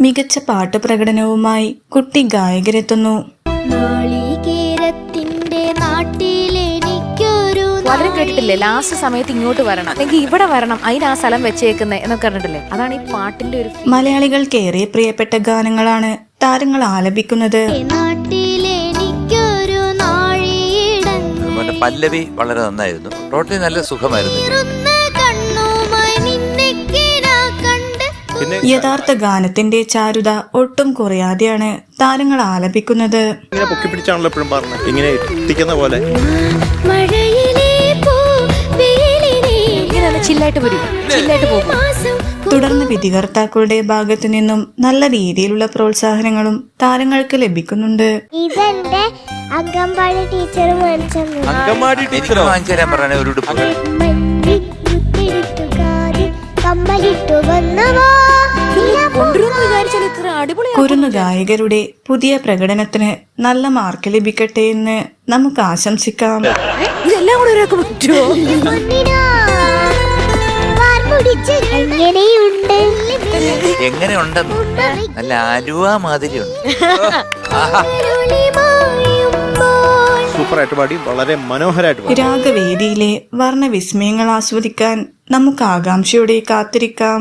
മികച്ച പാട്ട് പ്രകടനവുമായി കുട്ടി ഗായകരെത്തുന്നു. വളരെ കേട്ടിട്ടില്ലേ, ലാസ്റ്റ് സമയത്ത് ഇങ്ങോട്ട് വരണം, അല്ലെങ്കിൽ ഇവിടെ വരണം, അതിന് ആ സ്ഥലം വെച്ചേക്കുന്നത് എന്നൊക്കെ പറഞ്ഞിട്ടില്ലേ. അതാണ് ഈ പാട്ടിന്റെ ഒരു മലയാളികൾക്കേറെ പ്രിയപ്പെട്ട ഗാനങ്ങളാണ് താരങ്ങൾ ആലപിക്കുന്നത്. പല്ലവി വളരെ നന്നായിരുന്നു, ടോട്ടലി നല്ല സുഖമായിരുന്നു. യഥാർത്ഥ ഗാനത്തിന്റെ ചാരുത ഒട്ടും കുറയാതെയാണ് താരങ്ങൾ ആലപിക്കുന്നത്. ഇങ്ങനെ പൊക്കി പിടിച്ചാണല്ലോ എപ്പോഴും പറഞ്ഞത്, ഇങ്ങനെ എത്തിക്കുന്ന പോലെ ചില്ലായിട്ട് പോകും. തുടർന്ന് വിധികർത്താക്കളുടെ ഭാഗത്തു നിന്നും നല്ല രീതിയിലുള്ള പ്രോത്സാഹനങ്ങളും താരങ്ങൾക്ക് ലഭിക്കുന്നുണ്ട്. ഇതെന്റെ അംഗൻവാടി ടീച്ചർ അങ്കമാടി ടീച്ചർ വാങ്ങിച്ചു തരാൻ പറഞ്ഞ ഒരു ഉടുപ്പ് കുരുന്നു ഗായകരുടെ പുതിയ പ്രകടനത്തിന് നല്ല മാർക്ക് ലഭിക്കട്ടെ എന്ന് നമുക്ക് ആശംസിക്കാം. ഇതെല്ലാം കൂടെ ഒരാൾക്ക് പറ്റുമോ? എങ്ങനെയുണ്ടെന്ന് നല്ല ആലുവ മാതിരിയുണ്ട്. സൂപ്പറായിട്ട് പാടി, വളരെ മനോഹരമായിട്ട് പാടി. രാഗവേദിയിലെ വർണ്ണവിസ്മയങ്ങൾ ആസ്വദിക്കാൻ നമുക്ക് ആകാംക്ഷയോടെ കാത്തിരിക്കാം.